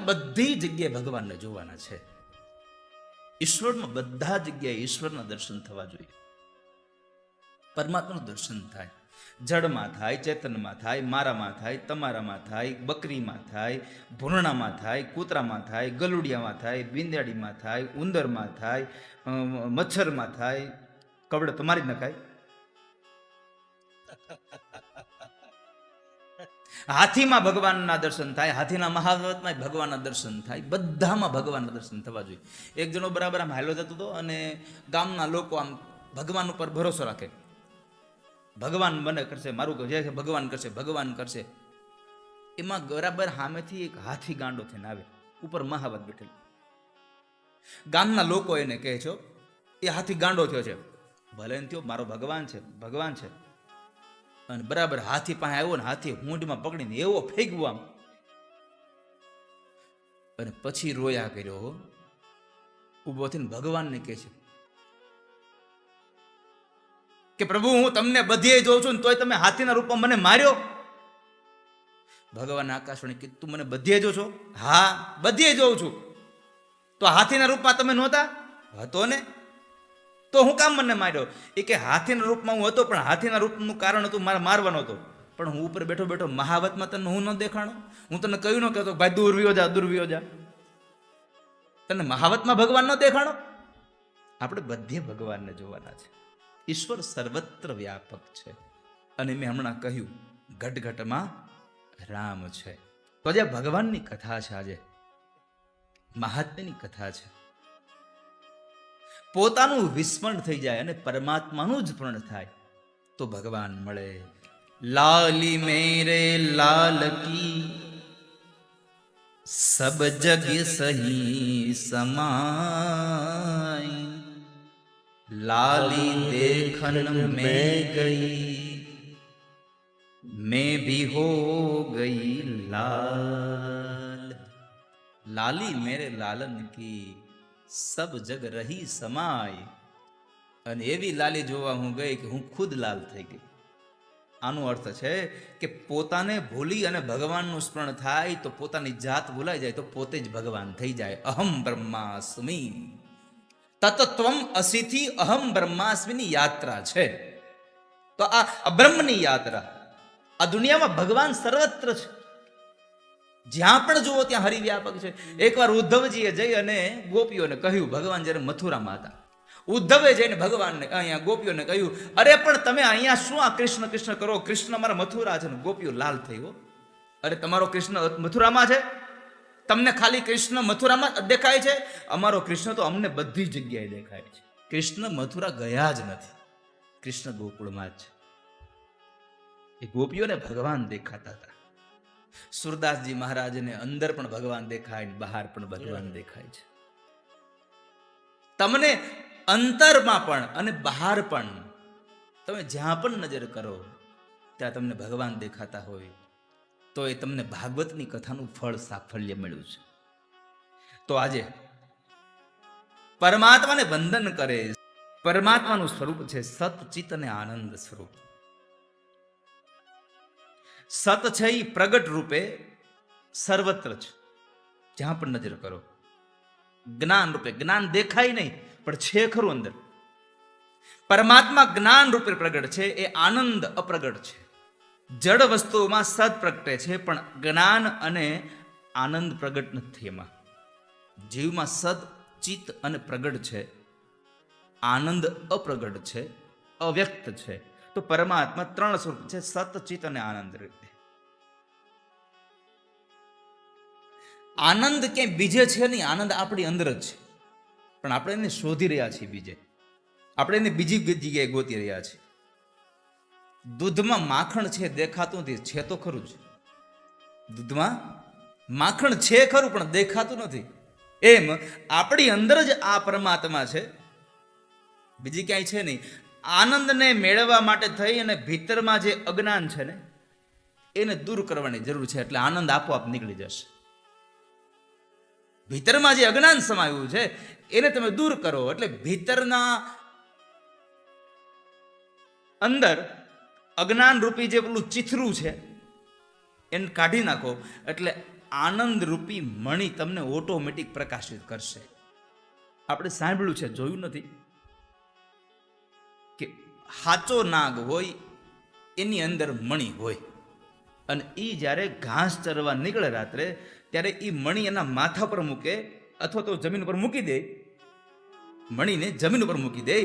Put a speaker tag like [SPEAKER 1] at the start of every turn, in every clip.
[SPEAKER 1] બધી જગ્યાએ ભગવાનને જોવાના છે. ઈશ્વરમાં બધા જગ્યાએ ઈશ્વરના દર્શન થવા જોઈએ. પરમાત્માનું દર્શન થાય. જળમાં થાય, ચેતનમાં થાય, મારામાં થાય, તમારામાં થાય, બકરીમાં થાય, ભૂરણામાં થાય, કૂતરામાં થાય, ગલુડિયામાં થાય, બિંદાડીમાં થાય, ઉંદરમાં થાય, મચ્છરમાં થાય, કવડે તમારી જ નખાય, હાથીમાં ભગવાનના દર્શન થાય, હાથીના મહાવતમાં ભગવાનના દર્શન થાય, બધામાં ભગવાનના દર્શન થવા જોઈએ. એક જણો બરાબર આમ હાલો જતો હતો અને ગામના લોકો આમ ભગવાન ઉપર ભરોસો રાખે, ભગવાન મને કરશે, મારું જે છે ભગવાન કરશે, ભગવાન કરશે. એમાં બરાબર સામેથી એક હાથી ગાંડો થઈને આવે, ઉપર મહાવત બેઠેલો. ગામના લોકો એને કહે છો એ હાથી ગાંડો થયો છે. ભલે ને થયો, મારો ભગવાન છે, ભગવાન છે. અને બરાબર હાથી પાસે આવ્યો ને હાથી હુંડમાં પકડીને એવો ફેંકવો આમ, અને પછી રોયા કર્યો. ઉભો થઈને ભગવાનને કહે છે કે પ્રભુ, હું તમને બધે જોઉં છું ને તોય તમે હાથીના રૂપમાં મને માર્યો. ભગવાન આકાશવાણી કીધું, તું મને બધે જો છો? હા, બધે જોઉં છું. તો હાથીના રૂપમાં તમે નહોતા? હતો ને, તો હું કામ મને માર્યો? એ કે હાથીના રૂપમાં હું હતો, પણ હાથીના રૂપનું કારણ હતું મારે મારવાનો હતો. પણ હું ઉપર બેઠો બેઠો મહાવતમાં તને હું ન દેખાણો? હું તને કહ્યું ન કહેતો ભાઈ દૂર વિયો જા, દૂર વિયો જા? તને મહાવતમાં ભગવાન ન દેખાણો? આપણે બધે ભગવાનને જોવાના છે. ઈશ્વર સર્વત્ર વ્યાપક છે. અને મેં હમણાં કહ્યું ઘટઘટમાં રામ છે. તો આજે ભગવાનની કથા છે, આજે મહાત્મ્યની કથા છે. પોતાનું વિસ્મરણ થઈ જાય અને પરમાત્માનું જ સ્મરણ થાય તો ભગવાન મળે. લાલી મેરે લાલ કી સબ જગ સહી સમાય, लाली देखन में गई मैं भी हो गई लाल. लाली मेरे लालन की सब जग रही समाय. અને એવી લાલી જોવા હું ગઈ કે હું ખુદ લાલ થઈ ગઈ. આનો અર્થ છે કે પોતાને ભૂલી અને ભગવાનનું સ્મરણ થાય તો પોતાની જાત ભૂલાઈ જાય તો પોતે જ ભગવાન થઈ જાય. અહમ બ્રહ્માસ્મિ તત્ત્વમ અસીથી અહમ બ્રહ્માસ્મિની યાત્રા છે. તો આ અબ્રહ્મની યાત્રા, આ દુનિયામાં ભગવાન સર્વત્ર છે, જ્યાં પણ જુઓ ત્યાં હરિવ્યાપક છે. એકવાર ઉદ્ધવજીએ જઈ અને ગોપીઓને કહ્યું, ભગવાન જ્યારે મથુરામાં હતા, ઉદ્ધવે જઈને ભગવાનને અહીંયા ગોપીઓને કહ્યું, અરે પણ તમે અહીંયા શું આ કૃષ્ણ કૃષ્ણ કરો? કૃષ્ણ મારા મથુરા છે. ને ગોપીઓ લાલ થઈ ગયો. અરે તમારો કૃષ્ણ મથુરામાં છે? તમને ખાલી કૃષ્ણ મથુરામાં દેખાય છે? અમારો કૃષ્ણ તો અમને બધી જગ્યાએ દેખાય છે. કૃષ્ણ મથુરા ગયા જ નથી, કૃષ્ણ ગોકુળમાં જ છે. એ ગોપીઓને ભગવાન દેખાતા હતા. સુરદાસજી મહારાજને અંદર પણ ભગવાન દેખાય, બહાર પણ ભગવાન દેખાય છે. તમને અંતરમાં પણ અને બહાર પણ, તમે જ્યાં પણ નજર કરો ત્યાં તમને ભગવાન દેખાતા હોય તો એ તમને ભાગવતની કથાનું ફળ સાફલ્ય મળ્યું છે. તો આજે પરમાત્માને વંદન કરે. પરમાત્માનું સ્વરૂપ છે સત, ચિત અને આનંદ સ્વરૂપ. સત છે એ પ્રગટ રૂપે સર્વત્ર છે, જ્યાં પણ નજર કરો. જ્ઞાન રૂપે, જ્ઞાન દેખાય નહીં પણ છે ખરું અંદર. પરમાત્મા જ્ઞાન રૂપે પ્રગટ છે, એ આનંદ અપ્રગટ છે. જડ વસ્તુઓમાં સત પ્રગટે છે પણ જ્ઞાન અને આનંદ પ્રગટ નથી. એમાં જીવમાં સત, ચિત્ત અને પ્રગટ છે, આનંદ અપ્રગટ છે, અવ્યક્ત છે. તો પરમાત્મા ત્રણ સ્વરૂપ છે, સત, ચિત્ત અને આનંદ રીતે. આનંદ ક્યાંય બીજે છે નહીં, આનંદ આપણી અંદર જ છે, પણ આપણે એને શોધી રહ્યા છીએ બીજે, આપણે એને બીજી જગ્યાએ ગોતી રહ્યા છીએ. દૂધમાં માખણ છે દેખાતું નથી, છે તો ખરું જ. દૂધમાં માખણ છે ખરું પણ દેખાતું નથી. એમ આપણી અંદર જ આ પરમાત્મા છે, બીજી ક્યાંય છે નહીં. આનંદને મેળવવા માટે થઈ અને ભીતરમાં જે અજ્ઞાન છે ને એને દૂર કરવાની જરૂર છે, એટલે આનંદ આપોઆપ નીકળી જશે. ભીતરમાં જે અજ્ઞાન સમાયું છે એને તમે દૂર કરો એટલે ભીતરના અંદર અજ્ઞાન રૂપી જે પેલું ચીથરું છે એને કાઢી નાખો એટલે આનંદ રૂપી મણિ તમને ઓટોમેટિક પ્રકાશિત કરશે. આપણે સાંભળ્યું છે, જોયું નથી કે હાચો નાગ હોય એની અંદર મણિ હોય, અને એ જ્યારે ઘાસ ચરવા નીકળે રાત્રે ત્યારે એ મણિ એના માથા પર મૂકે અથવા તો જમીન પર મૂકી દે, મણીને જમીન ઉપર મૂકી દે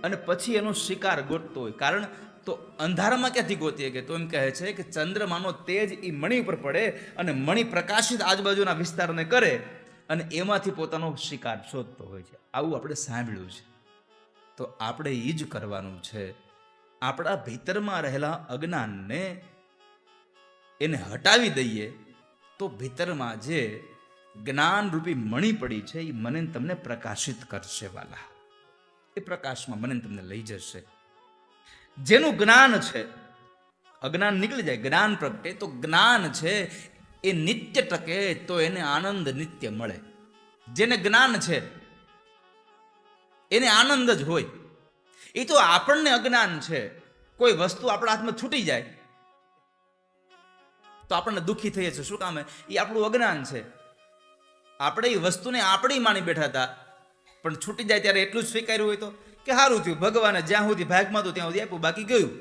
[SPEAKER 1] અને પછી એનો શિકાર ગોતતો હોય. કારણ તો અંધારામાં ક્યાંથી ગોતીએ કે, તો એમ કહે છે કે ચંદ્રમાનો તેજ એ મણી ઉપર પડે અને મણી પ્રકાશિત આજુબાજુના વિસ્તારને કરે અને એમાંથી પોતાનો શિકાર શોધતો હોય છે. આવું આપણે સાંભળ્યું છે. તો આપણે એ જ કરવાનું છે. આપણા ભીતરમાં રહેલા અજ્ઞાનને એને હટાવી દઈએ તો ભીતરમાં જે જ્ઞાન રૂપી મણી પડી છે એ મને તમને પ્રકાશિત કરશે વાલા. એ પ્રકાશમાં મને તમને લઈ જશે. જેનું જ્ઞાન છે, અજ્ઞાન નીકળી જાય, જ્ઞાન પ્રગટે, તો જ્ઞાન છે એ નિત્ય ટકે, તો એને આનંદ નિત્ય મળે. જેને જ્ઞાન છે એને આનંદ જ હોય. એ તો આપણને અજ્ઞાન છે. કોઈ વસ્તુ આપણા હાથમાં છૂટી જાય તો આપણને દુઃખી થઈએ છીએ. શું કામ? એ આપણું અજ્ઞાન છે. આપણે એ વસ્તુને આપણી માની બેઠા હતા, પણ છૂટી જાય ત્યારે એટલું જ સ્વીકાર્યું હોય તો કે સારું થયું, ભગવાને જ્યાં સુધી ભાગમાં હતું ત્યાં સુધી આપ્યું, બાકી ગયું.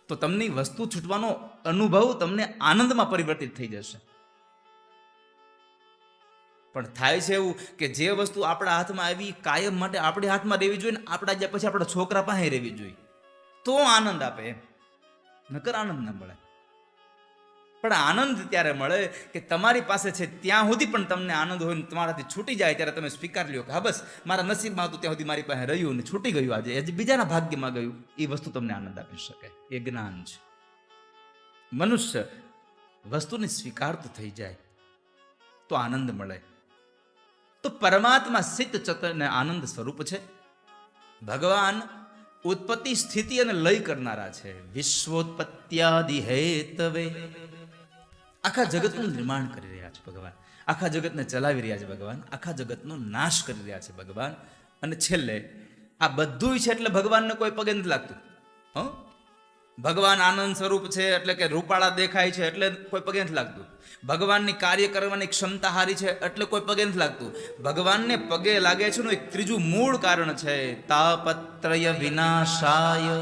[SPEAKER 1] તો તમને વસ્તુ છૂટવાનો અનુભવ તમને આનંદમાં પરિવર્તિત થઈ જશે. પણ થાય છે એવું કે જે વસ્તુ આપણા હાથમાં આવી કાયમ માટે આપણા હાથમાં રહેવી જોઈએ ને આપણા જ્યાં પછી આપણા છોકરા પાસે રહેવી જોઈએ, તો આનંદ આપે. એમ નકર આનંદ ના મળે. પણ આનંદ ત્યારે મળે કે તમારી પાસે છે ત્યાં સુધી પણ તમને આનંદ હોય ને તમારાથી છૂટી જાય ત્યારે તમે સ્વીકાર લ્યો કે હા બસ મારા નસીબમાં હતું ત્યાં સુધી મારી પાસે રહ્યું ને છૂટી ગયું, આજે બીજાના ભાગ્યમાં ગયું. એ વસ્તુ તમને આનંદ આપી શકે. એ જ્ઞાન છે. મનુષ્ય વસ્તુને સ્વીકારતો થઈ જાય તો આનંદ મળે. તો પરમાત્મા સિદ્ધ ચતને આનંદ સ્વરૂપ છે. ભગવાન ઉત્પત્તિ, સ્થિતિ અને લય કરનારા છે. વિશ્વોત્પત્યાદિ હેતવે, આખા જગતનું નિર્માણ કરી રહ્યા છે ભગવાન. આખા જગતને ચલાવી રહ્યા છે ભગવાન. આખા જગતનો નાશ કરી રહ્યા છે ભગવાન. અને છેલ્લે આ બધું છે એટલે ભગવાનને કોઈ પગે નથી લાગતું. ભગવાન આનંદ સ્વરૂપ છે એટલે કે રૂપાળા દેખાય છે એટલે કોઈ પગે નથી લાગતું. ભગવાનની કાર્ય કરવાની ક્ષમતા હારી છે એટલે કોઈ પગે નથી લાગતું. ભગવાનને પગે લાગે છે નું એક ત્રીજું મૂળ કારણ છે, તાપત્રય વિનાશાય.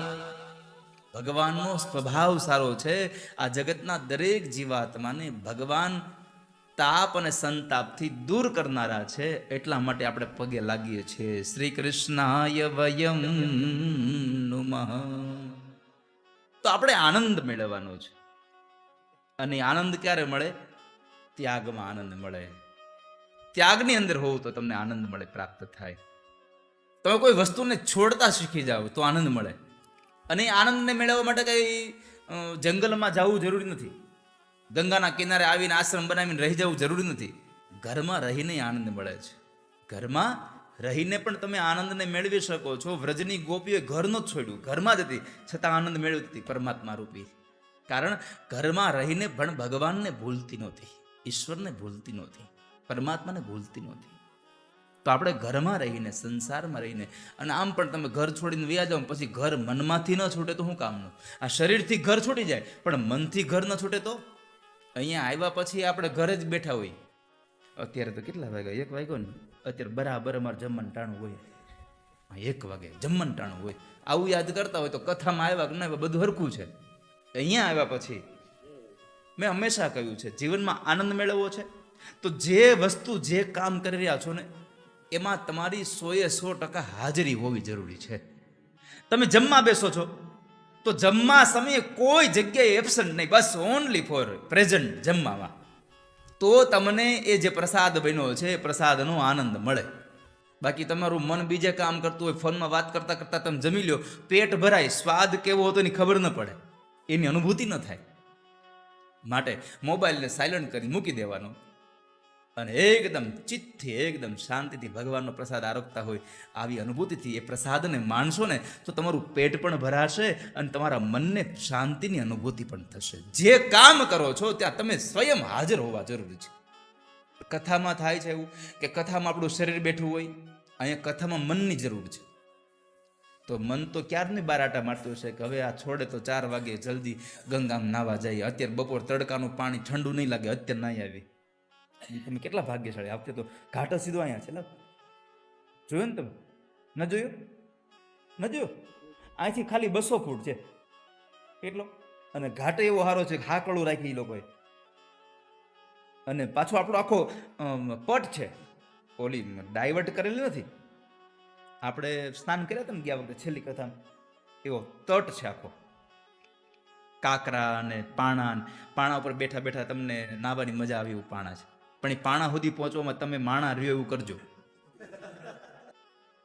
[SPEAKER 1] ભગવાનનો સ્વભાવ સારો છે. આ જગતના દરેક જીવાત્માને ભગવાન તાપ અને સંતાપથી દૂર કરનારા છે. એટલા માટે આપણે પગે લાગીએ છીએ. શ્રી કૃષ્ણાય વયમ નુમઃ. તો આપણે આનંદ મેળવવાનો છે. અને આનંદ ક્યારે મળે? ત્યાગમાં આનંદ મળે. ત્યાગની અંદર હોવું તો તમને આનંદ મળે, પ્રાપ્ત થાય. તમે કોઈ વસ્તુને છોડતા શીખી જાઓ તો આનંદ મળે. અને આનંદને મેળવવા માટે કઈ જંગલમાં જવું જરૂરી નથી. ગંગાના કિનારે આવીને આશ્રમ બનાવીને રહી જવું જરૂરી નથી. ઘરમાં રહીને આનંદ મળે છે. ઘરમાં રહીને પણ તમે આનંદને મેળવી શકો છો. વ્રજની ગોપીઓએ ઘર ન છોડ્યું, ઘરમાં જ હતી છતાં આનંદ મેળવતી હતી પરમાત્મા રૂપી. કારણ ઘરમાં રહીને પણ ભગવાનને ભૂલતી નહોતી, ઈશ્વરને ભૂલતી નહોતી, પરમાત્માને ભૂલતી નહોતી. તો આપણે ઘરમાં રહીને, સંસારમાં રહીને, અને આમ પણ તમે ઘર છોડીને વ્યા જાઓ પછી ઘર મનમાંથી ન છૂટે તો શું કામનું? આ શરીરથી ઘર છૂટી જાય પણ મનથી ઘર ન છૂટે તો? અહીંયા આવ્યા પછી આપણે ઘરે જ બેઠા હોય. અત્યારે તો કેટલા વાગ્યા? 1 વાગ્યો ને. અત્યારે બરાબર અમારે જમવાનું ટાણું હોય. 1 વાગે જમવાનું ટાણું હોય. આવું યાદ કરતા હોય તો કથામાં આવ્યા કે ના આવ્યા બધું હરખું છે. અહીંયા આવ્યા પછી મેં હંમેશા કહ્યું છે, જીવનમાં આનંદ મેળવવો છે તો જે વસ્તુ, જે કામ કરી રહ્યા છો ને એમાં તમારી 100% હાજરી હોવી જરૂરી છે. તમે જમવા બેસો છો તો જમવા સમયે કોઈ જગ્યાએ એબસન્ટ નહીં, બસ ઓનલી ફોર પ્રેઝન્ટ જમવામાં. તો તમને એ જે પ્રસાદ બન્યો છે એ પ્રસાદનો આનંદ મળે. બાકી તમારું મન બીજે કામ કરતું હોય, ફોનમાં વાત કરતાં કરતાં તમે જમી લ્યો, પેટ ભરાય, સ્વાદ કેવો હતો એની ખબર ન પડે, એની અનુભૂતિ ન થાય. માટે મોબાઈલને સાયલન્ટ કરી મૂકી દેવાનો અને એકદમ ચિત્તથી, એકદમ શાંતિથી ભગવાનનો પ્રસાદ આરોગતા હોય આવી અનુભૂતિથી એ પ્રસાદને માણશો ને તો તમારું પેટ પણ ભરાશે અને તમારા મનને શાંતિની અનુભૂતિ પણ થશે. જે કામ કરો છો ત્યાં તમે સ્વયં હાજર હોવા જરૂરી છે. કથામાં થાય છે એવું કે કથામાં આપણું શરીર બેઠું હોય, અહીંયા કથામાં મનની જરૂર છે. તો મન તો ક્યારની બારાટા મારતું હશે કે હવે આ છોડે તો 4 વાગે જલ્દી ગંગામાં નાવા જાય. અત્યારે બપોર તડકાનું પાણી ઠંડુ નહીં લાગે, અત્યારે નાહી આવી. તમે કેટલા ભાગ્યશાળી. આ વખતે તો ઘાટ જ સીધો અહીંયા છે. જોયો ને તમે? ન જોયો? ન જોયો? અહીંથી ખાલી 200 ફૂટ છે એટલો, અને ઘાટ એવો સારો છે, હાકડું રાખી એ લોકોએ. અને પાછો આપણો આખો પટ છે, ઓલી ડાયવર્ટ કરેલી નથી. આપણે સ્નાન કર્યા હતા ને ગયા વખતે છેલ્લી કથામાં, એવો તટ છે આખો. કાંકરા અને પાણા ઉપર બેઠા બેઠા તમને નાવાની મજા આવી એવું પાણા છે. પણ એ પાણા સુધી પહોંચવામાં તમે માણા રહ્યો એવું કરજો.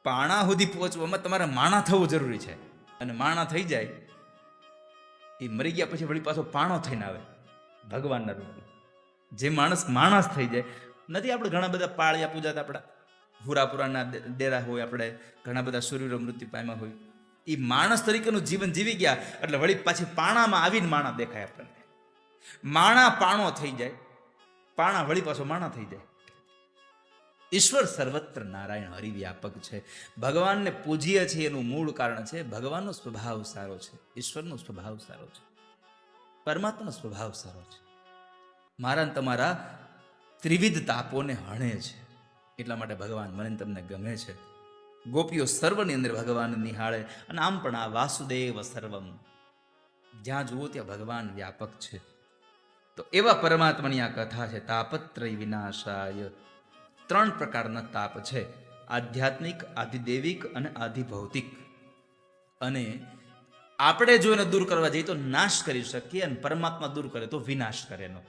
[SPEAKER 1] પાણા સુધી પહોંચવામાં તમારે માણા થવું જરૂરી છે. અને માણા થઈ જાય, એ મરી ગયા પછી વળી પાછો પાણો થઈને આવે ભગવાનના રૂપમાં. જે માણસ થઈ જાય નથી. આપણે ઘણા બધા પાળિયા પૂજાતા, આપણા હુરાપુરાના ડેરા હોય, આપણે ઘણા બધા સૂર્યનો મૃત્યુ પામ્યા હોય, એ માણસ તરીકેનું જીવન જીવી ગયા એટલે વળી પાછી પાણામાં આવીને માણા દેખાય આપણને. માણા પાણો થઈ જાય, પાણા વળી પાછો માણા થઈ જાય. ઈશ્વર સર્વત્ર નારાયણ હરિવ્યાપક છે. ભગવાનને પૂજીએ છીએ એનું મૂળ કારણ છે ભગવાનનો સ્વભાવ સારો છે, ઈશ્વરનો સ્વભાવ સારો છે, પરમાત્માનો સ્વભાવ સારો છે. મારા તમારા ત્રિવિધ તાપોને હણે છે, એટલા માટે ભગવાન મને તમને ગમે છે. ગોપીઓ સર્વની અંદર ભગવાન નિહાળે. અને આમ પણ આ વાસુદેવ સર્વમ, જ્યાં જુઓ ત્યાં ભગવાન વ્યાપક છે. તો એવા પરમાત્માની આ કથા છે. તાપત્રય વિનાશાય. 3 પ્રકારના તાપ છે: આધ્યાત્મિક, આધિદૈવિક અને આધિભૌતિક. અને આપણે જો એને દૂર કરવા જઈએ તો નાશ કરી શકીએ, અને પરમાત્મા દૂર કરે તો વિનાશ કરે એનો.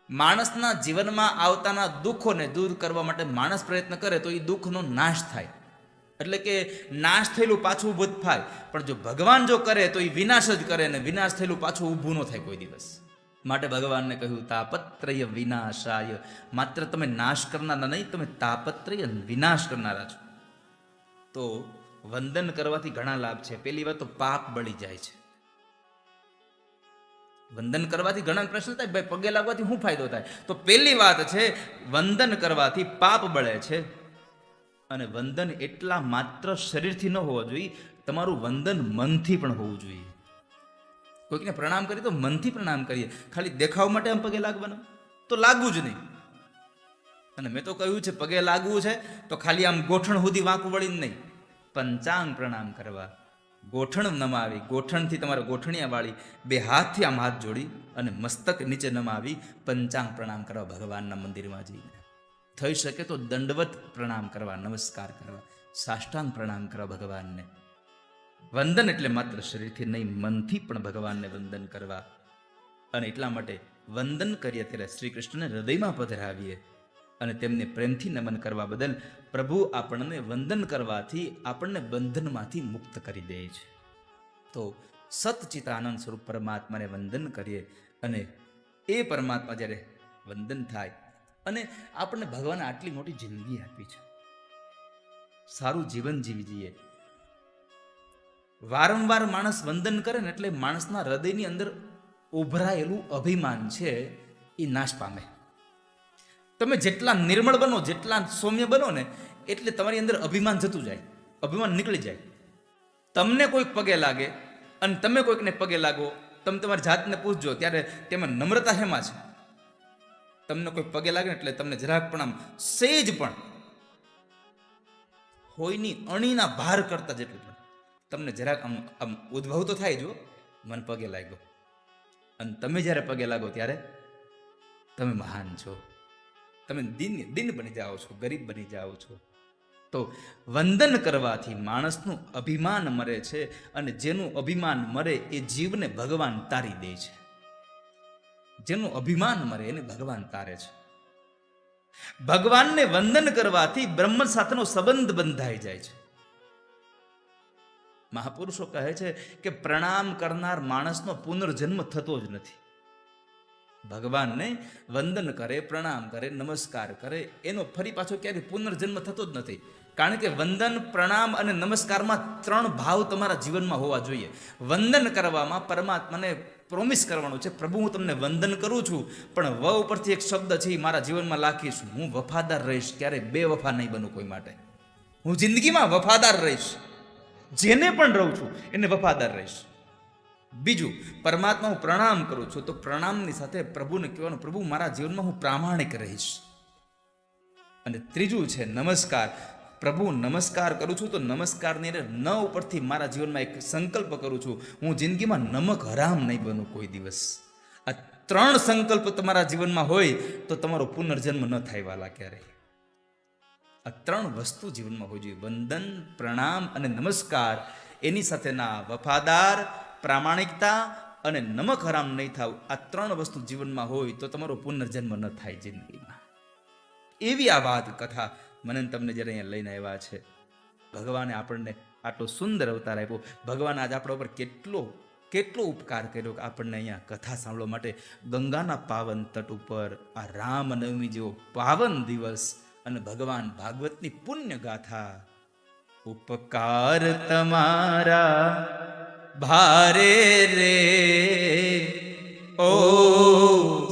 [SPEAKER 1] માણસના જીવનમાં આવતાના દુઃખોને દૂર કરવા માટે માણસ પ્રયત્ન કરે તો એ દુઃખનો નાશ થાય. એટલે કે નાશ થયેલું પાછું ઊભું થાય. પણ જો ભગવાન જો કરે તો એ વિનાશ જ કરે, અને વિનાશ થયેલું પાછું ઊભું ન થાય કોઈ દિવસ. માટે ભગવાનને કહ્યું તાપત્રય વિનાશાય. માત્ર તમે નાશ કરનારા નહીં, તમે તાપત્રય વિનાશ કરનારા છો. તો વંદન કરવાથી ઘણા લાભ છે. પહેલી વાત તો પાપ બળી જાય છે. વંદન કરવાથી ઘણા પ્રશ્ન થાય, ભાઈ પગે લાગવાથી શું ફાયદો થાય? તો પહેલી વાત છે, વંદન કરવાથી પાપ બળે છે. અને વંદન એટલા માત્ર શરીરથી ન હોવું જોઈએ, તમારું વંદન મનથી પણ હોવું જોઈએ. કોઈકને પ્રણામ કરીએ તો મનથી પ્રણામ કરીએ. ખાલી દેખાવ માટે આમ પગે લાગવાનું તો લાગવું જ નહીં. અને મેં તો કહ્યું છે, પગે લાગવું છે તો ખાલી આમ ગોઠણ સુધી વાંકું વળીને નહીં, પંચાંગ પ્રણામ કરવા. ગોઠણ નમાવી, ગોઠણથી તમારે ગોઠણિયા વાળી 2 હાથથી આમ હાથ જોડી અને મસ્તક નીચે નમાવી પંચાંગ પ્રણામ કરવા ભગવાનના મંદિરમાં જઈને. થઈ શકે તો દંડવત પ્રણામ કરવા, નમસ્કાર કરવા, સાષ્ટાંગ પ્રણામ કરવા ભગવાનને. વંદન એટલે માત્ર શરીરથી નહીં, મનથી પણ ભગવાનને વંદન કરવા. અને એટલા માટે વંદન કરીએ ત્યારે શ્રી કૃષ્ણને હૃદયમાં પધરાવીએ અને તેમને પ્રેમથી નમન કરવા બદલ પ્રભુ આપણને વંદન કરવાથી આપણને બંધનમાંથી મુક્ત કરી દે છે. તો સતચિતાનંદ સ્વરૂપ પરમાત્માને વંદન કરીએ, અને એ પરમાત્મા જ્યારે વંદન થાય, અને આપણને ભગવાને આટલી મોટી જિંદગી આપી છે, સારું જીવન જીવી જઈએ. વારંવાર માણસ વંદન કરે ને એટલે માણસના હૃદયની અંદર ઉભરાયેલું અભિમાન છે એ નાશ પામે. તમે જેટલા નિર્મળ બનો, જેટલા સૌમ્ય બનો ને, એટલે તમારી અંદર અભિમાન જતું જાય, અભિમાન નીકળી જાય. તમને કોઈક પગે લાગે અને તમે કોઈકને પગે લાગો, તમે તમારી જાતને પૂછજો ત્યારે તેમાં નમ્રતા હેમાં છે. તમને કોઈ પગે લાગે ને એટલે તમને જરાક પણ આમ સેજ પણ હોયની અણીના ભાર કરતા જેટલું પણ તમને જરાક આમ ઉદ્ભવ તો થાય, જો મન પગે લાગ્યો. અને તમે જ્યારે પગે લાગો ત્યારે તમે મહાન છો, તમે દિન બની જાઓ છો, ગરીબ બની જાઓ છો. તો વંદન કરવાથી માણસનું અભિમાન મરે છે, અને જેનું અભિમાન મરે એ જીવને ભગવાન તારી દે છે. જેનું અભિમાન મરે એને ભગવાન તારે છે. ભગવાનને વંદન કરવાથી બ્રહ્મ સાથેનો સંબંધ બંધાઈ જાય છે. મહાપુરુષો કહે છે કે પ્રણામ કરનાર માણસનો પુનર્જન્મ થતો જ નથી. ભગવાનને વંદન કરે, પ્રણામ કરે, નમસ્કાર કરે, એનો ફરી પાછો ક્યારેય પુનર્જન્મ થતો જ નથી. કારણ કે વંદન, પ્રણામ અને નમસ્કારમાં 3 ભાવ તમારા જીવનમાં હોવા જોઈએ. વંદન કરવામાં પરમાત્માને પ્રોમિસ કરવાનું છે, પ્રભુ હું તમને વંદન કરું છું, પણ વ ઉપરથી એક શબ્દ છે એ મારા જીવનમાં લાખીશ, હું વફાદાર રહીશ, ક્યારેય બેવફા નહીં બનું કોઈ માટે. હું જિંદગીમાં વફાદાર રહીશ, જેને પણ રહું છું એને વફાદાર રહીશ. બીજું, પરમાત્મા હું પ્રણામ કરું છું, તો પ્રણામની સાથે પ્રભુને કહેવાનું, પ્રભુ મારા જીવનમાં હું પ્રામાણિક રહીશ. અને ત્રીજું છે નમસ્કાર. પ્રભુ નમસ્કાર કરું છું, તો નમસ્કારની ન ઉપરથી મારા જીવનમાં એક સંકલ્પ કરું છું, હું જિંદગીમાં નમક હરામ નહીં બનું કોઈ દિવસ. આ 3 સંકલ્પ તમારા જીવનમાં હોય તો તમારો પુનર્જન્મ ન થાય વાલા ક્યારેય. આ 3 વસ્તુ જીવનમાં હોવી જોઈએ, વંદન, પ્રણામ અને નમસ્કાર. એની સાથેના વફાદાર, પ્રામાણિકતા અને નમક હરામ નહીં થાવ, આ 3 વસ્તુ જીવનમાં હોય તો તમારો પુનર્જન્મ ન થાય જિંદગીમાં. એવી આ વાત કથા મને તમને જ્યારે અહીંયા લઈને આવ્યા છે. ભગવાને આપણને આટલો સુંદર અવતાર આપ્યો. ભગવાન આજ આપણા ઉપર કેટલો ઉપકાર કર્યો કે આપણને અહીંયા કથા સાંભળવા માટે ગંગાના પાવન તટ ઉપર આ રામનવમી જેવો પાવન દિવસ અને ભગવાન ભાગવતની પુણ્ય ગાથા. ઉપકાર તમારા ભારે રે ઓ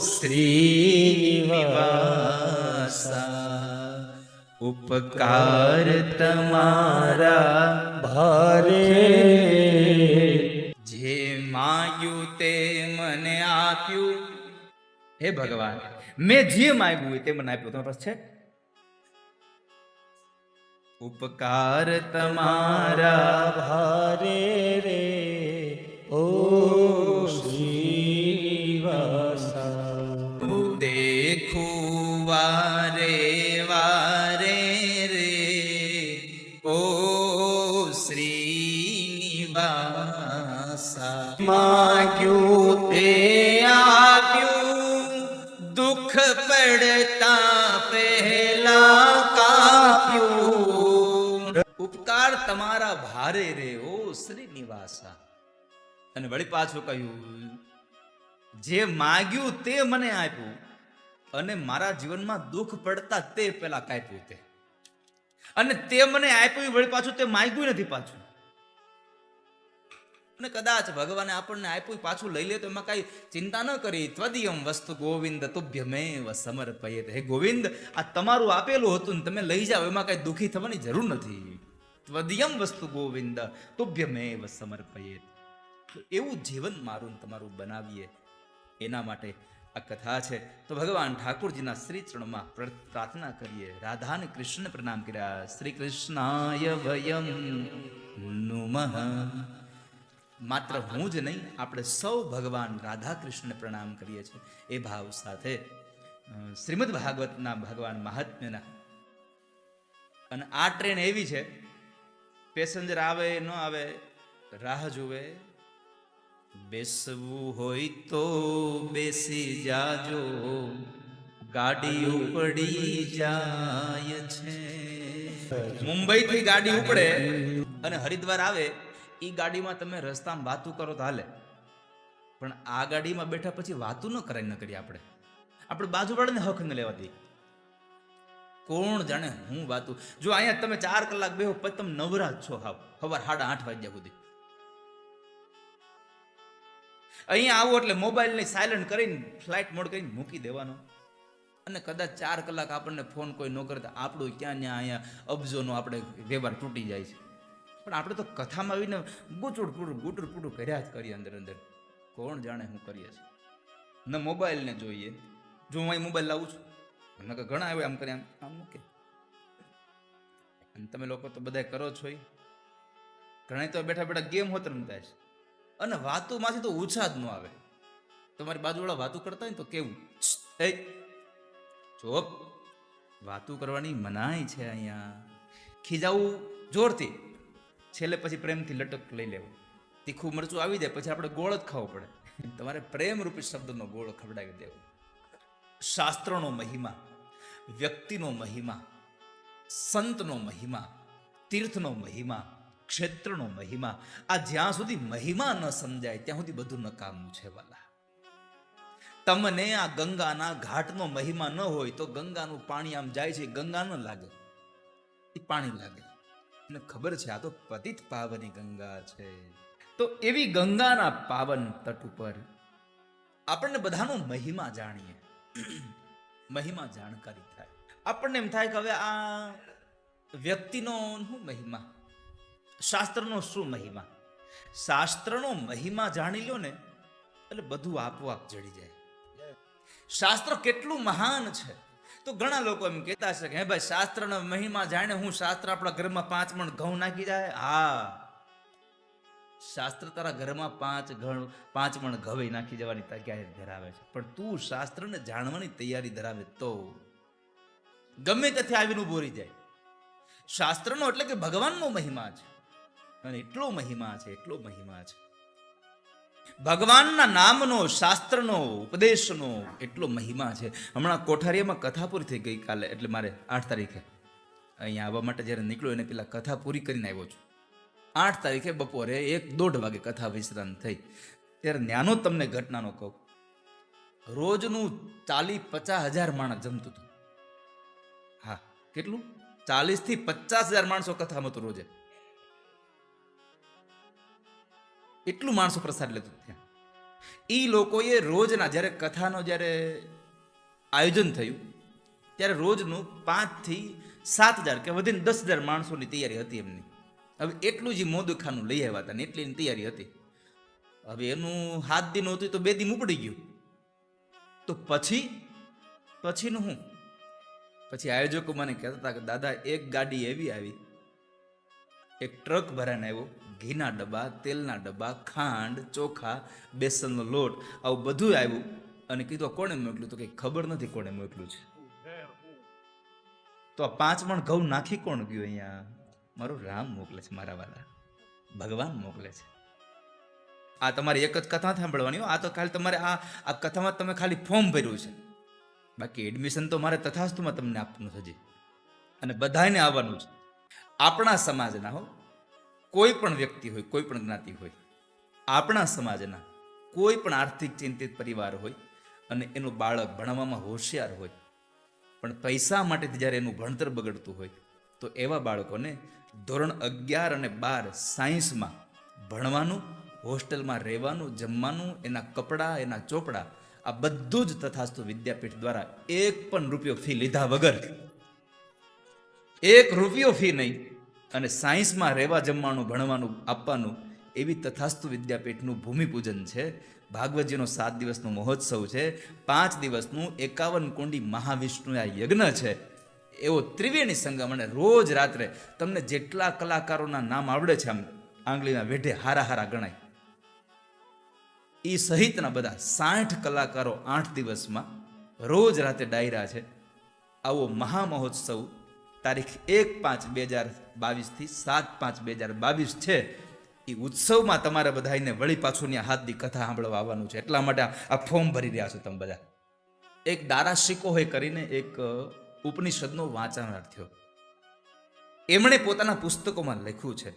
[SPEAKER 1] શ્રીનિવાસા, ઉપકાર તમારા
[SPEAKER 2] ભારે
[SPEAKER 1] જે માગ્યું તે મને આપ્યું. હે ભગવાન, મેં જે માગ્યું તે મને આપ્યું. તમારી પાસે છે? ઉપકાર તમારા
[SPEAKER 2] ભારે રે ઓ શ્રીવાસા,
[SPEAKER 1] દેખું વારે વારે રે ઓ શ્રીનિવાસા.
[SPEAKER 2] માગ્યું
[SPEAKER 1] તે આપ્યું, દુઃખ પડતા પહેલા કાપ્યું. ઉપકાર તમારા ભારે રે ઓ શ્રીનિવાસા. અને વળી પાછું કહ્યું, જે માગ્યું તે મને આપ્યું અને મારા જીવનમાં દુઃખ પડતા તે પેલા કાપ્યું તે. અને તે મને આપ્યું વળી પાછું તે માગ્યું નથી પાછું. અને કદાચ ભગવાને આપણને આપ્યું પાછું લઈ લે તો એમાં કઈ ચિંતા ન કરી. ત્વદીયમ વસ્તુ ગોવિંદ તુભ્યમેવ સમર્પયેત. હે ગોવિંદ, આ તમારું આપેલું હતું ને તમે લઈ જાઓ, એમાં કઈ દુઃખી થવાની જરૂર નથી. ત્વદીયમ વસ્તુ ગોવિંદ તુભ્યમેવ સમર્પયેત. એવું જીવન મારું તમારું બનાવીએ, એના માટે આ કથા છે. તો ભગવાન ઠાકોરજીના શ્રી ચરણમાં પ્રાર્થના કરીએ. રાધાને કૃષ્ણ પ્રણામ કર્યા. શ્રી કૃષ્ણાય વયમ નુમઃ. માત્ર હું જ નહીં, આપણે સૌ ભગવાન રાધા કૃષ્ણ પ્રણામ કરીએ છીએ એ ભાવ સાથે શ્રીમદ ભાગવતના ભગવાન મહાત્મ્યના. અને આ ટ્રેન એવી છે, પેસેન્જર આવે ન આવે રાહ જુએ. બેસવું હોય તો બેસી જાજો, ગાડી ઉપડી જાય છે. મુંબઈ થી ગાડી ઉપડે અને હરિદ્વાર આવે, એ ગાડીમાં તમે રસ્તામાં વાતું કરો તો હાલે, પણ આ ગાડીમાં બેઠા પછી વાતું ન કરાય ન કરીએ. આપણે બાજુવાળાને હક ન લેવા દઈએ. કોણ જાણે હું વાતું. જો અહીંયા તમે 4 કલાક બેહો પછી તમે નવરા છો હાવ સવાર 8:30 વાગ્યા સુધી. અહીંયા આવો એટલે મોબાઈલને સાયલન્ટ કરીને ફ્લાઇટ મોડ કરીને મૂકી દેવાનો. અને કદાચ 4 કલાક આપણને ફોન કોઈ ન કરતા આપણું ક્યાં ત્યાં અહીંયા અબજોનો આપણે વ્યવહાર તૂટી જાય છે. પણ આપણે તો કથામાં આવીને ગુચુડ પૂડું કર્યા જ કરીએ અંદર. કોણ જાણે હું કરીએ છીએ. ન મોબાઈલને જોઈએ. જો હું અહીં મોબાઈલ લાવું છું, મને ઘણા આવે આમ કરી આમ મૂકે. અને તમે લોકો તો બધા કરો છો. ઘણા તો બેઠા બેઠા ગેમ હોત રમતા છે. અને વાતુમાંથી તો ઓછા જ ન આવે. તમારી બાજુવાળા વાતું કરતા હોય ને તો કેવું, એ ચોપ, વાતું કરવાની મનાઈ છે અહીંયા. ખીજાવું જોરથી, છેલ્લે પછી પ્રેમથી લટક લઈ લેવું. તીખું મરચું આવી જાય પછી આપણે ગોળ જ ખાવો પડે. તમારે પ્રેમ રૂપી શબ્દનો ગોળ ખવડાવી દેવો. શાસ્ત્રોનો મહિમા, વ્યક્તિનો મહિમા, સંતનો મહિમા, તીર્થનો મહિમા, ક્ષેત્રનો મહિમા, આ જ્યાં સુધી મહિમા ન સમજાય ત્યાં સુધી બધું નકામું છે વાલા. તમને આ ગંગાના ઘાટનો મહિમા ન હોય તો ગંગાનું પાણી આમ જાય છે, ગંગા ન લાગે, એ પાણી લાગે. અને ખબર છે આ તો પતિત પાવની ગંગા છે. તો એવી ગંગાના પાવન તટ ઉપર આપણને બધાનો મહિમા જાણીએ, મહિમા જાણકારી થાય. આપણને એમ થાય કે હવે આ વ્યક્તિનો શું મહિમા, શાસ્ત્રનો શું મહિમા. શાસ્ત્રનો મહિમા જાણી લો ને એટલે બધું આપોઆપ જડી જાય. શાસ્ત્ર કેટલું મહાન છે. તો ઘણા લોકો એમ કહેતા છે કે હે ભાઈ શાસ્ત્રનો મહિમા જાણે હું શાસ્ત્ર આપણા ઘરમાં 5 મણ ઘઉં નાખી જાય. હા, શાસ્ત્ર તારા ઘરમાં 5 મણ ઘઉં નાખી જવાની તૈયારી ધરાવે છે, પણ તું શાસ્ત્રને જાણવાની તૈયારી ધરાવે તો ગમે ત્યાંથી આવીને ઉભો રહી જાય. શાસ્ત્રનો એટલે કે ભગવાનનો મહિમા છે, અને એટલો મહિમા છે, એટલો મહિમા છે. ભગવાનના નામનો, શાસ્ત્રનો, ઉપદેશનો એટલો મહિમા છે. હમણાં કોઠારીયામાં કથા પૂરી થઈ ગઈ કાલે, એટલે મારે 8 તારીખે અહીંયા આવવા માટે જ્યારે નીકળ્યો એને પેલા કથા પૂરી કરીને આવ્યો છું. 8 તારીખે બપોરે 1-1:30 વાગે કથા વિશ્રાંત થઈ. ત્યારે ન્યાનો તમને ઘટનાનો કહું. રોજનું 40-50 હજાર માણસ જમતું હતું. હા, કેટલું? 40 થી 50 હજાર માણસો કથામાં હતું રોજે. એટલું માણસો પ્રસાદ લેતું ત્યાં. એ લોકોએ રોજના જ્યારે કથાનો જ્યારે આયોજન થયું ત્યારે રોજનું 5 થી 7 હજાર કે વધીને 10 હજાર માણસોની તૈયારી હતી એમની. હવે એટલું જ મોદખાનું લઈ આવ્યા હતા ને એટલી તૈયારી હતી. હવે એનું 7 દિન હતું તો 2 દિન ઉપડી ગયું. તો પછીનું હું? પછી આયોજકો મને કહેતા હતા કે દાદા એક ગાડી એવી આવી, એક ટ્રક ભરાઈને આવ્યો, ઘીના ડબ્બા, તેલના ડબ્બા, ખાંડ, ચોખા, બેસનનો લોટ, આવું બધું આવ્યું. અને કીધું કોણે મોકલ્યું? તો કંઈ ખબર નથી કોણે મોકલ્યું છે. તો આ 5 મણ ઘઉં નાખી કોણ ગયું અહીંયા? મારો રામ મોકલે છે, મારા વાલા ભગવાન મોકલે છે. આ તમારી એક જ કથા સાંભળવાની. આ તો ખાલી તમારે આ કથામાં તમે ખાલી ફોર્મ ભર્યું છે, બાકી એડમિશન તો મારે તથાસ્તુમાં તમને આપવાનું છે હજી, અને બધાને આવવાનું છે. આપણા સમાજના કોઈ પણ વ્યક્તિ હોય, કોઈ પણ જ્ઞાતિ હોય, આપણા સમાજના કોઈ પણ આર્થિક ચિંતિત પરિવાર હોય અને એનું બાળક ભણવામાં હોશિયાર હોય, પણ પૈસા માટે જ્યારે એનું ભણતર બગડતું હોય, તો એવા બાળકોને ધોરણ 11 અને 12 સાયન્સમાં ભણવાનું, હોસ્ટેલમાં રહેવાનું, જમવાનું, એના કપડાં, એના ચોપડા, આ બધું જ તથાસ્તુ વિદ્યાપીઠ દ્વારા 1 પણ રૂપિયો ફી લીધા વગર, 1 રૂપિયો ફી નહીં, અને સાયન્સમાં રહેવા, જમવાનું, ભણવાનું આપવાનું, એવી તથાસ્તુ વિદ્યાપીઠનું ભૂમિપૂજન છે. ભાગવતજીનો 7 દિવસનો મહોત્સવ છે. 5 દિવસનું 51 કુંડી મહાવિષ્ણુ આ યજ્ઞ છે. એવો ત્રિવેણી સંગમ. અને રોજ રાત્રે તમને જેટલા કલાકારોના નામ આવડે છે, આમ આંગળીના વેઢે હારા ગણાય, એ સહિતના બધા 60 કલાકારો 8 દિવસમાં રોજ રાતે ડાયરા છે. આવો મહામહોત્સવ તારીખ 1/5/2022 થી 7/5/2022 છે. એ ઉત્સવમાં તમારે બધાને વળી પાછું હાથની કથા સાંભળવા આવવાનું છે. એટલા માટે આ ફોર્મ ભરી રહ્યા છો તમે બધા. એક દારા શિકોહે કરીને એક ઉપનિષદનો વાંચનાર થયો. એમણે પોતાના પુસ્તકોમાં લખ્યું છે.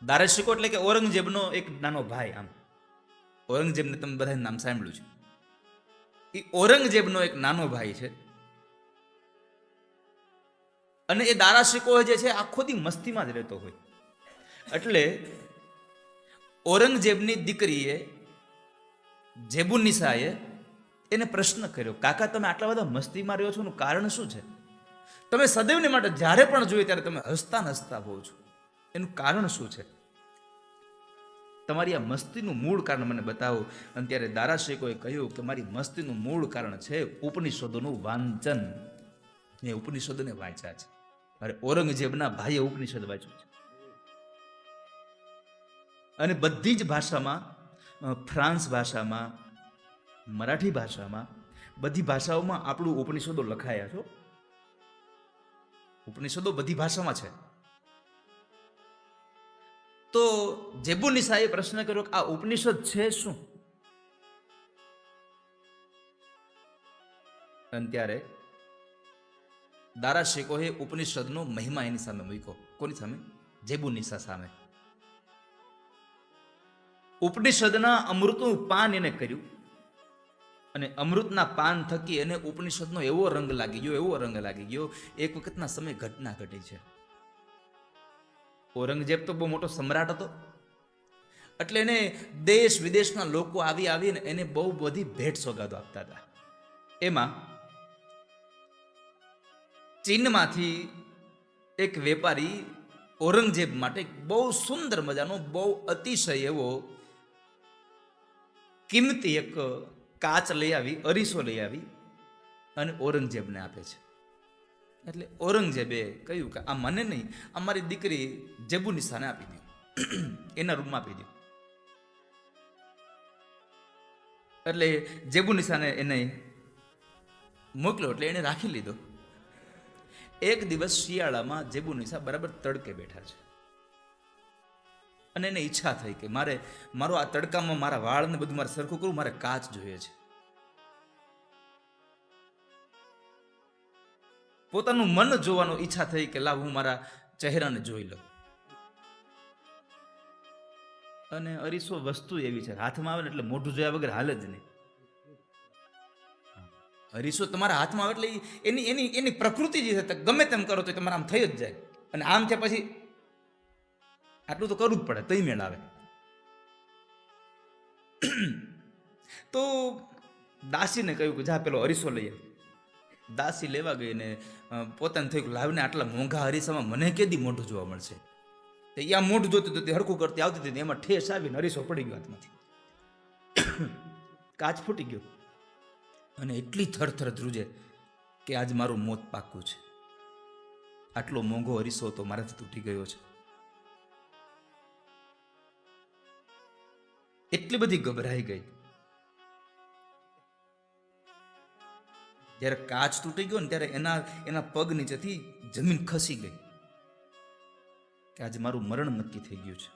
[SPEAKER 1] દારા શિકો એટલે કે ઔરંગઝેબનો એક નાનો ભાઈ. આમ ઔરંગઝેબને તમે બધા નામ સાંભળ્યું છે. એ ઔરંગઝેબનો એક નાનો ભાઈ છે. અને એ દારા શિકોહ જે છે આખો દી મસ્તીમાં જ રહેતો હોય. એટલે ઔરંગઝેબની દીકરીએ જેબુન્નિસાએ એને પ્રશ્ન કર્યો, કાકા તમે આટલા બધા મસ્તીમાં રહ્યો છો, એનું કારણ શું છે? તમે સદૈવને માટે જ્યારે પણ જોઈએ ત્યારે તમે હસતા હોવ છો, એનું કારણ શું છે? તમારી આ મસ્તીનું મૂળ કારણ મને બતાવો. અને ત્યારે દારા શિકોએ કહ્યું કે મારી મસ્તીનું મૂળ કારણ છે ઉપનિષદોનું વાંચન. મેં ઉપનિષદોને વાંચ્યા છે. અરે ઔરંગઝેબના ભાઈએ ઉપનિષદ વાંચ્યું છે. અને બધી જ ભાષામાં, ફ્રાન્સ ભાષામાં, મરાઠી ભાષામાં, બધી ભાષાઓમાં આપણું ઉપનિષદો લખાયા છો. ઉપનિષદો બધી ભાષામાં છે. તો જેબુન્નિસાએ પ્રશ્ન કર્યો કે આ ઉપનિષદ છે શું? અને ત્યારે દારા શિકોહે ઉપનિષદનો મહિમા એની સામે મૂક્યો. કોની સામે? જેબુન્નિસા સામે. ઉપનિષદના અમૃતનું પાન એને કર્યું, અને અમૃતના પાન થકી એને ઉપનિષદનો એવો રંગ લાગી ગયો. એક વખતના સમય ઘટના ઘટી છે. ઔરંગઝેબ તો બહુ મોટો સમ્રાટ હતો, એટલે એને દેશ વિદેશના લોકો આવીને એને બહુ બધી ભેટ સોગાદો આપતા હતા. એમાં ચીનમાંથી એક વેપારી ઔરંગઝેબ માટે બહુ સુંદર મજાનો, બહુ અતિશય એવો કિંમતી એક કાચ લઈ આવી, અરીસો લઈ આવી અને ઔરંગઝેબને આપે છે. એટલે ઔરંગઝેબે કહ્યું કે આ મને નહીં, અમારી દીકરી જેબુનિસાને આપી દો, એના રૂમમાં આપી દો. એટલે જેબુનિસાને એને મોકલ્યો, એટલે એને રાખી લીધો. એક દિવસ શિયાળામાં જેબુનિસા બરાબર તડકે બેઠા છે અને એને ઈચ્છા થઈ કે મારો આ તડકામાં મારા વાળને બધું મારે સરખું કરવું, મારે કાચ જોઈએ છે. પોતાનું મન જોવાનો ઈચ્છા થઈ કે લાવ હું મારા ચહેરાને જોઈ લઉં. અને અરીસો વસ્તુ એવી છે, હાથમાં આવે ને એટલે મોઢું જોયા વગર હાલે જ નહીં. અરીસો તમારા હાથમાં આવે એટલે એની પ્રકૃતિ જે છે, ગમે તેમ કરો તો તમારે આમ થઈ જ જાય. અને આમ છે પછી આટલું તો કરવું જ પડે, તઈ મેળ આવે. તો દાસીને કહ્યું કે જા પેલો અરીસો લઈ આવ. દાસી લેવા ગઈ ને પોતાને થયું કે લાવને આટલા મોંઘા અરીસામાં મને કેદી મોઢું જોવા મળશે. તો એ આમ મોઢું જોતું હતું, હરખું કરતી આવતી હતી, એમાં ઠેસ આવીને અરીસો પડી ગયો હાથમાંથી, કાચ ફૂટી ગયો. અને એટલી થરથર ધ્રુજે કે આજ મારું મોત પાક્કું છે, આટલો મોંઘો અરીસો તો મારાથી તૂટી ગયો છે. એટલી બધી ગભરાઈ ગઈ. જ્યારે કાચ તૂટી ગયો ને ત્યારે એના પગ નીચેથી જમીન ખસી ગઈ કે આજે મારું મરણ નક્કી થઈ ગયું છે.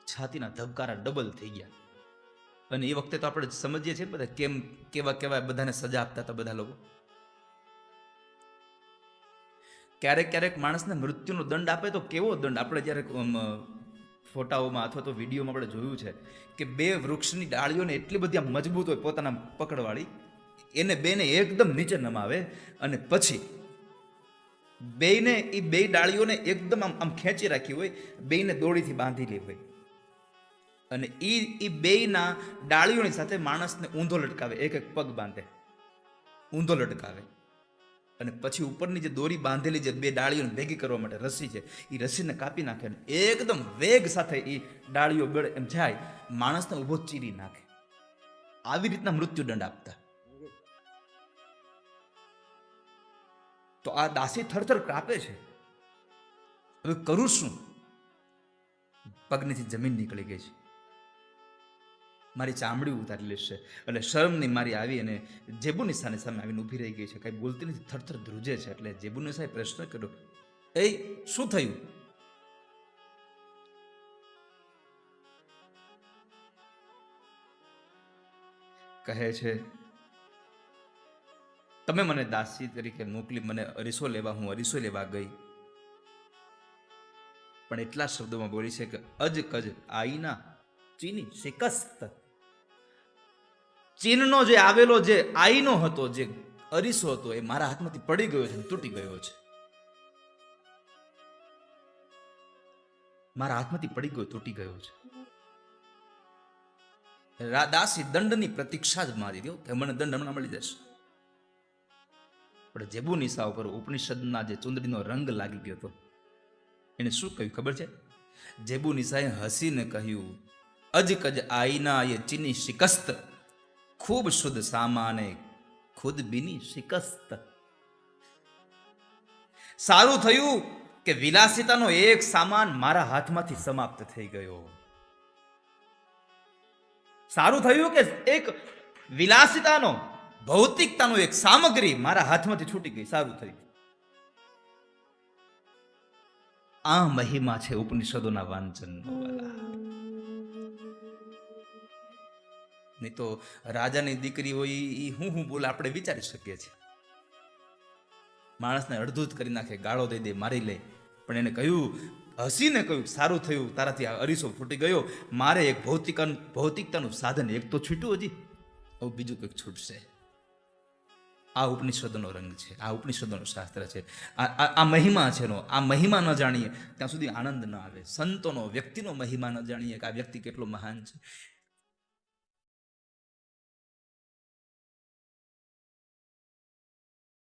[SPEAKER 1] છાતીના ધબકારા ડબલ થઈ ગયા. અને એ વખતે તો આપણે સમજીએ છીએ બધા કેવા બધાને સજા આપતા હતા બધા લોકો. ક્યારેક માણસને મૃત્યુનો દંડ આપે તો કેવો દંડ! આપણે જ્યારે ફોટાઓમાં અથવા તો વિડીયોમાં આપણે જોયું છે કે બે વૃક્ષની ડાળીઓને એટલી બધી આમ મજબૂત હોય પોતાના પકડવાળી, એને બેને એકદમ નીચે નમાવે અને પછી એ બે ડાળીઓને એકદમ આમ ખેંચી રાખી હોય, બેને દોડીથી બાંધેલી હોય અને એ બેયના ડાળીઓની સાથે માણસને ઊંધો લટકાવે, એક પગ બાંધે, ઊંધો લટકાવે અને પછી ઉપરની જે દોરી બાંધેલી જે બે ડાળીઓને ભેગી કરવા માટે રસ્સી છે, એ રસ્સીને કાપી નાખે અને એકદમ વેગ સાથે એ ડાળીઓ બેડ એમ જાય, માણસને ઊભો ચીરી નાખે. આવી રીતના મૃત્યુદંડ આપતા. તો આ દાસી થરથર કાપે છે. હવે કરું શું? પગનીથી જમીન નીકળી ગઈ છે, મારી ચામડી ઉતારી લેશે. એટલે શરમની મારી આવી અને જેબુનિસાની સામે આવીને ઊભી રહી ગઈ છે, કઈ બોલતી નથી, થરથર ધ્રુજે છે. એટલે જેબુનિસાએ પ્રશ્ન કર્યો, એ શું થયું? કહે છે, તમે મને દાસી તરીકે મોકલી, મને અરીસો લેવા, હું અરીસો લેવા ગઈ, પણ એટલા શબ્દોમાં બોલી છે કે અજ કજ આઈના ચીની શિકસ્ત. ચીનનો જે આવેલો જે આઈનો હતો, જે અરીસો હતો, એ મારા હાથમાંથી પડી ગયો છે, તૂટી ગયો છે. મારા હાથમાંથી પડી ગયો, તૂટી ગયો છે. દાસી દંડની પ્રતીક્ષા જ મારી દો કે મને દંડ હમણાં મળી જશે. પણ જેબુનિસા ઉપર ઉપનિષદના જે ચુંદડીનો રંગ લાગી ગયો હતો. એને શું કહ્યું ખબર છે? જેબુનિસાએ હસીને કહ્યું, અજ કજ આઈના એ ચીની શિકસ્ત, ખૂબ શુદ્ધ સામાને ખુદ બીની શિકસ્ત. સારું થયું કે વિલાસિતાનો એક સામાન મારા હાથમાંથી સમાપ્ત થઈ ગયો. સારું થયું કે એક વિલાસિતાનો, ભૌતિકતાનો એક સામગ્રી મારા હાથમાંથી છૂટી ગઈ. સારું થયું. આ મહિમા છે ઉપનિષદોના વાંચનનો. નહીં તો રાજાની દીકરી હોય એ હું બોલે આપણે વિચારી શકીએ છીએ. માણસને અડધું જ કરી નાખે, ગાળો દઈ દે, મારી લે. પણ એને કહ્યું, હસીને કહ્યું, સારું થયું તારાથી આ અરીસો ફૂટી ગયો, મારે એક ભૌતિકતાનું સાધન એક તો છૂટ્યું, હજી હવે બીજું કંઈક છૂટશે. આ ઉપનિષદોનો રંગ છે, આ ઉપનિષદોનો શાસ્ત્ર છે, આ મહિમા છે. આ મહિમા ન જાણીએ ત્યાં સુધી આનંદ ન આવે. સંતોનો, વ્યક્તિનો મહિમા ન જાણીએ કે આ વ્યક્તિ કેટલો મહાન છે,